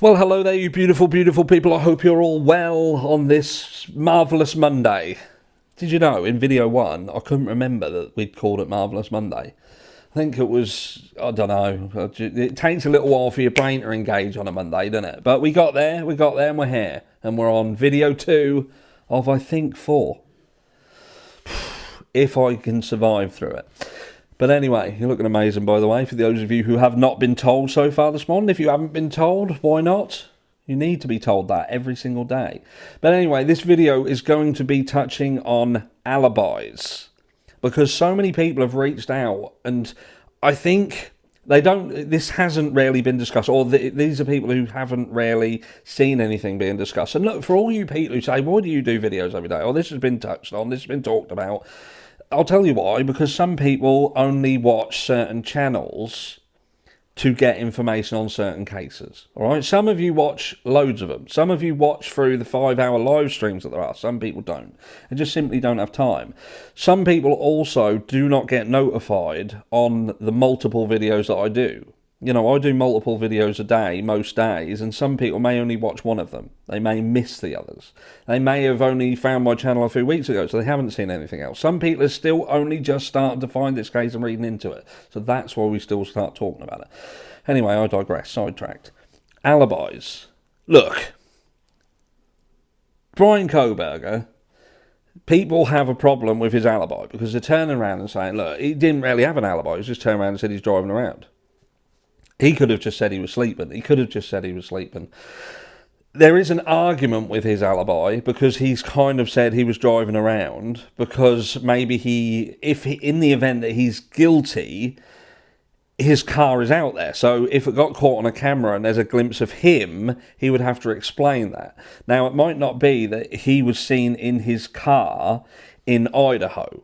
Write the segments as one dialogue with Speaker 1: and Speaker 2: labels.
Speaker 1: Well, hello there, you beautiful, beautiful people. I hope you're all well on this marvellous Monday. Did you know, in video one, I couldn't remember that we'd called it Marvellous Monday. I think it was, I don't know, it takes a little while for your brain to engage on a Monday, doesn't it? But we got there, and we're here. And we're on video 2 of, I think, 4. If I can survive through it. But anyway, you're looking amazing, by the way, for those of you who have not been told so far this morning. If you haven't been told, why not? You need to be told that every single day. But anyway, this video is going to be touching on alibis. Because so many people have reached out, and I think this hasn't really been discussed, or these are people who haven't really seen anything being discussed. And look, for all you people who say, why do you do videos every day? Oh, this has been touched on, this has been talked about. I'll tell you why, because some people only watch certain channels to get information on certain cases. All right, some of you watch loads of them. Some of you watch through the 5-hour live streams that there are. Some people don't. They just simply don't have time. Some people also do not get notified on the multiple videos that I do. You know, I do multiple videos a day, most days, and some people may only watch one of them. They may miss the others. They may have only found my channel a few weeks ago, so they haven't seen anything else. Some people are still only just starting to find this case and reading into it. So that's why we still start talking about it. Anyway, I digress, sidetracked. Alibis. Look, Bryan Kohberger, people have a problem with his alibi because they're turning around and saying, look, he didn't really have an alibi. He's just turned around and said he's driving around. He could have just said he was sleeping. He could have just said he was sleeping. There is an argument with his alibi because he's kind of said he was driving around because maybe in the event that he's guilty, his car is out there. So if it got caught on a camera and there's a glimpse of him, he would have to explain that. Now, it might not be that he was seen in his car in Idaho.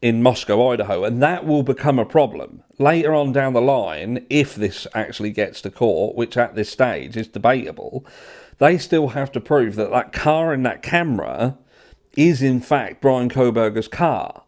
Speaker 1: In Moscow, Idaho, and that will become a problem later on down the line if this actually gets to court, which at this stage is debatable. They still have to prove that that car and that camera is in fact Bryan Kohberger's car,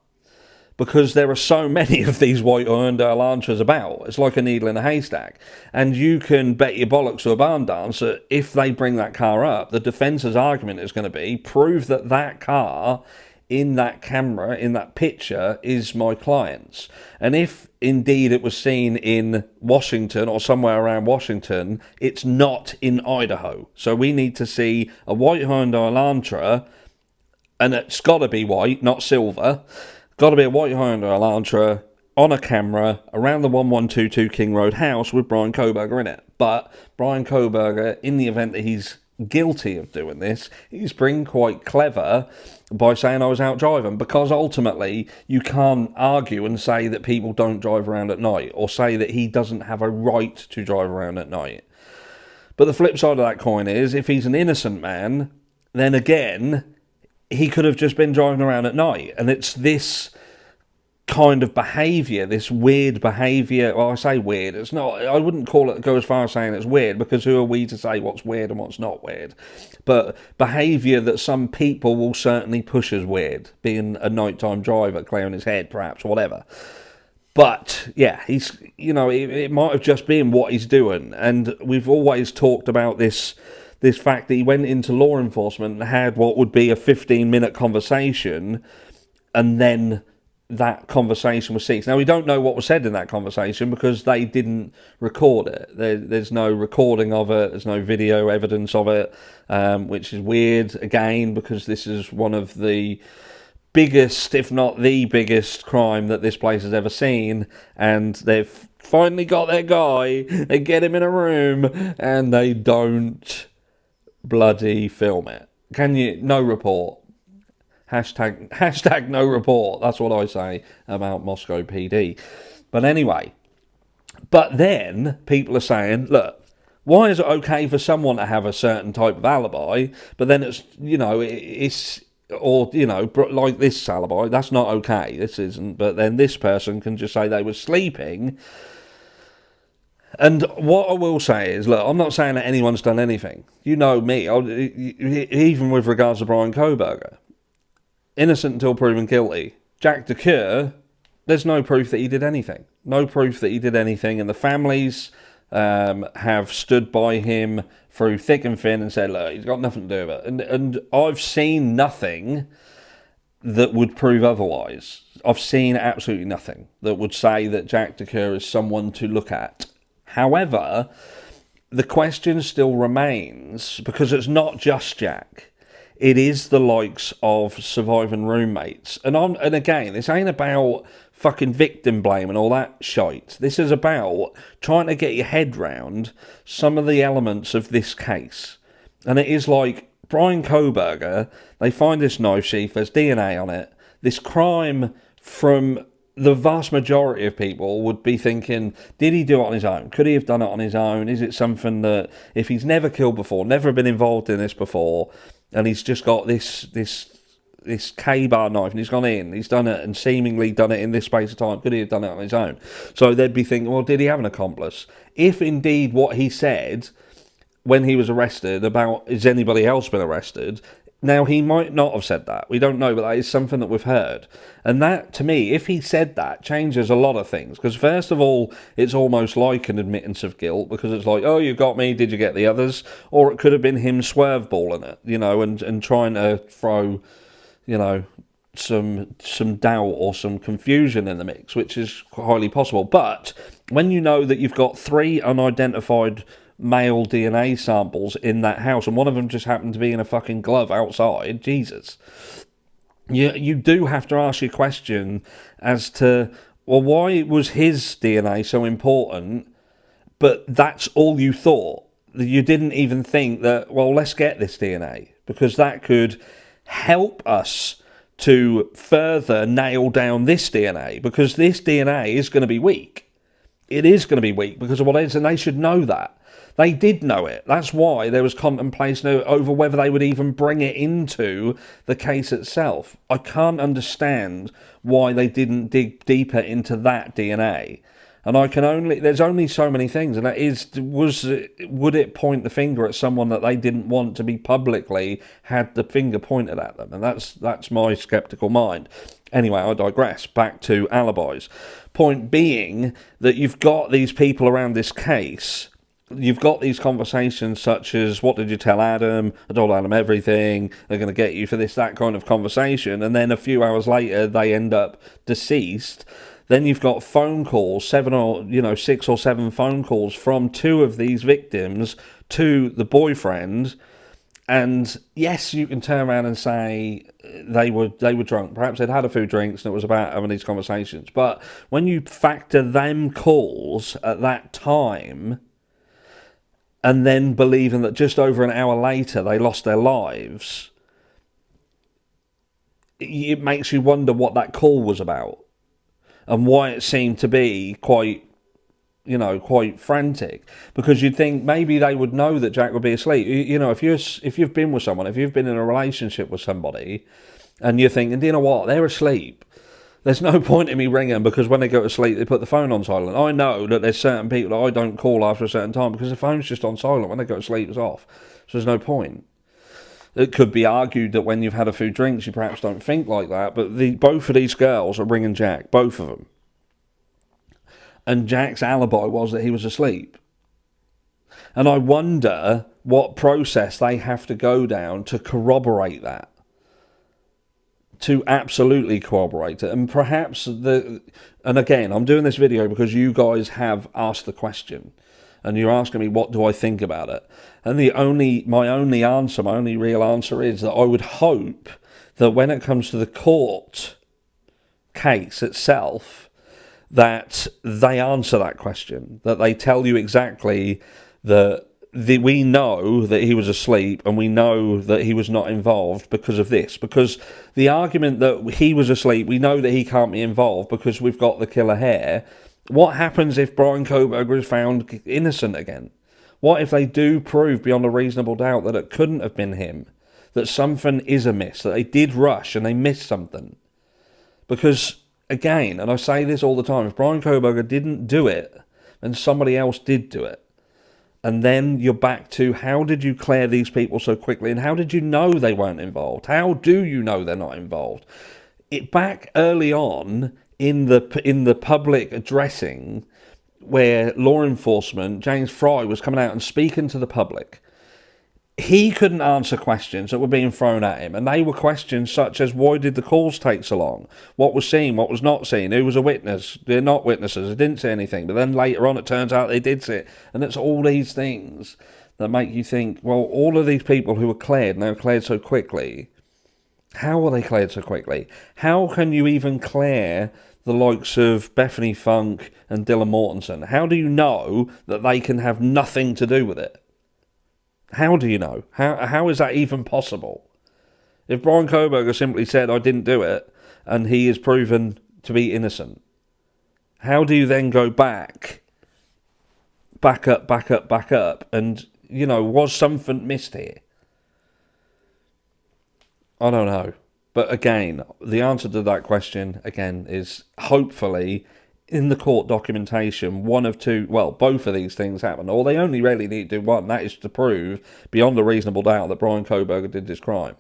Speaker 1: because there are so many of these white Hyundai Elantras about. It's like a needle in a haystack, and you can bet your bollocks to a barn dance that if they bring that car up, the defence's argument is going to be prove that that car in that camera, in that picture, is my client's. And if indeed it was seen in Washington or somewhere around Washington, it's not in Idaho. So we need to see a white Hyundai Elantra, and it's got to be white, not silver. Got to be a white Hyundai Elantra on a camera around the 1122 King Road house with Bryan Kohberger in it. But Bryan Kohberger, in the event that he's guilty of doing this, he's been quite clever by saying I was out driving, because ultimately you can't argue and say that people don't drive around at night, or say that he doesn't have a right to drive around at night. But the flip side of that coin is, if he's an innocent man, then again, he could have just been driving around at night. And it's this kind of behaviour, this weird behaviour. Well, I say weird, it's not, I wouldn't go as far as saying it's weird, because who are we to say what's weird and what's not weird? But behaviour that some people will certainly push as weird, being a nighttime driver, clearing his head perhaps, whatever. But yeah, he's, you know, it might have just been what he's doing. And we've always talked about this fact that he went into law enforcement and had what would be a 15-minute conversation, and then that conversation was ceased. Now, we don't know what was said in that conversation because they didn't record it. There's no recording of it. There's no video evidence of it, which is weird, again, because this is one of the biggest, if not the biggest, crime that this place has ever seen. And they've finally got their guy. They get him in a room and they don't bloody film it. Can you? No report. Hashtag no report. That's what I say about Moscow PD. But anyway, but then people are saying, look, why is it okay for someone to have a certain type of alibi, but then it's, you know, it's, or, you know, like this alibi, that's not okay, this isn't, but then this person can just say they were sleeping. And what I will say is, look, I'm not saying that anyone's done anything. You know me, even with regards to Bryan Kohberger. Innocent until proven guilty. Jack DeCure, there's no proof that he did anything. No proof that he did anything, and the families have stood by him through thick and thin and said, look, he's got nothing to do with it. And I've seen nothing that would prove otherwise. I've seen absolutely nothing that would say that Jack Decker is someone to look at. However, the question still remains, because it's not just Jack. It is the likes of surviving roommates. And again, this ain't about fucking victim blame and all that shite. This is about trying to get your head round some of the elements of this case. And it is like Brian Kohberger, they find this knife sheath, there's DNA on it. This crime, from the vast majority of people, would be thinking, did he do it on his own? Could he have done it on his own? Is it something that, if he's never killed before, never been involved in this before, and he's just got this K-bar knife, and he's gone in, he's done it, and seemingly done it in this space of time, could he have done it on his own? So they'd be thinking, well, did he have an accomplice? If indeed what he said when he was arrested about, is anybody else been arrested? Now, he might not have said that. We don't know, but that is something that we've heard. And that, to me, if he said that, changes a lot of things. Because first of all, it's almost like an admittance of guilt, because it's like, oh, you got me, did you get the others? Or it could have been him swerveballing it, and trying to throw, some doubt or some confusion in the mix, which is highly possible. But when you know that you've got 3 unidentified male DNA samples in that house, and one of them just happened to be in a fucking glove outside, Jesus, you do have to ask your question as to, well, why was his DNA so important, but that's all you thought? You didn't even think that, well, let's get this DNA, because that could help us to further nail down this DNA, because this DNA is going to be weak. It is going to be weak because of what it is, and they should know that. They did know it. That's why there was contemplation over whether they would even bring it into the case itself. I can't understand why they didn't dig deeper into that DNA. And there's only so many things, and that is, would it point the finger at someone that they didn't want to be publicly had the finger pointed at them? And that's my sceptical mind. Anyway, I digress. Back to alibis. Point being that you've got these people around this case. You've got these conversations such as, what did you tell Adam? I told Adam everything. They're going to get you for this, that kind of conversation. And then a few hours later, they end up deceased. Then you've got phone calls, 6 or 7 phone calls from 2 of these victims to the boyfriend. And yes, you can turn around and say they were drunk. Perhaps they'd had a few drinks and it was about having these conversations. But when you factor them calls at that time, and then believing that just over an hour later they lost their lives, it makes you wonder what that call was about and why it seemed to be quite frantic. Because you'd think maybe they would know that Jack would be asleep. If you've been with someone, if you've been in a relationship with somebody, and you're thinking, do you know what, they're asleep. There's no point in me ringing, because when they go to sleep, they put the phone on silent. I know that there's certain people that I don't call after a certain time because the phone's just on silent. When they go to sleep, it's off. So there's no point. It could be argued that when you've had a few drinks, you perhaps don't think like that. But both of these girls are ringing Jack, both of them. And Jack's alibi was that he was asleep. And I wonder what process they have to go down to corroborate that. To absolutely corroborate it. And perhaps and again, I'm doing this video because you guys have asked the question and you're asking me, what do I think about it? And my only real answer is that I would hope that when it comes to the court case itself, that they answer that question, that they tell you exactly that we know that he was asleep and we know that he was not involved because of this. Because the argument that he was asleep, we know that he can't be involved because we've got the killer hair. What happens if Brian Kohberger is found innocent again? What if they do prove beyond a reasonable doubt that it couldn't have been him? That something is amiss, that they did rush and they missed something? Because, again, and I say this all the time, if Brian Kohberger didn't do it, then somebody else did do it. And then you're back to, how did you clear these people so quickly? And how did you know they weren't involved? How do you know they're not involved? Back early on in the public addressing, where law enforcement, James Fry, was coming out and speaking to the public. He couldn't answer questions that were being thrown at him, and they were questions such as, why did the calls take so long? What was seen, what was not seen? Who was a witness? They're not witnesses. They didn't see anything. But then later on, it turns out they did see it. And it's all these things that make you think, well, all of these people who were cleared, and they were cleared so quickly, how were they cleared so quickly? How can you even clear the likes of Bethany Funk and Dylan Mortensen? How do you know that they can have nothing to do with it? How do you know? How is that even possible? If Brian Koberger simply said, I didn't do it, and he is proven to be innocent, how do you then go back up, and, was something missed here? I don't know. But again, the answer to that question, again, is hopefully in the court documentation, both of these things happen. Or they only really need to do one. That is to prove, beyond a reasonable doubt, that Brian Koberger did this crime.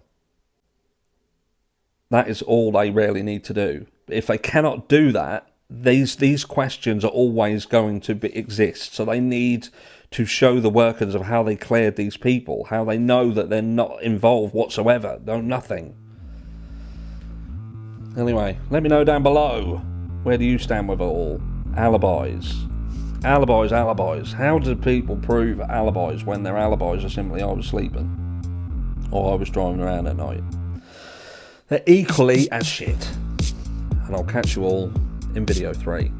Speaker 1: That is all they really need to do. If they cannot do that, these questions are always going to exist. So they need to show the workings of how they cleared these people, how they know that they're not involved whatsoever, no nothing. Anyway, let me know down below, where do you stand with it all? Alibis. Alibis. How do people prove alibis when their alibis are simply, I was sleeping, or I was driving around at night? They're equally as shit. And I'll catch you all in video 3.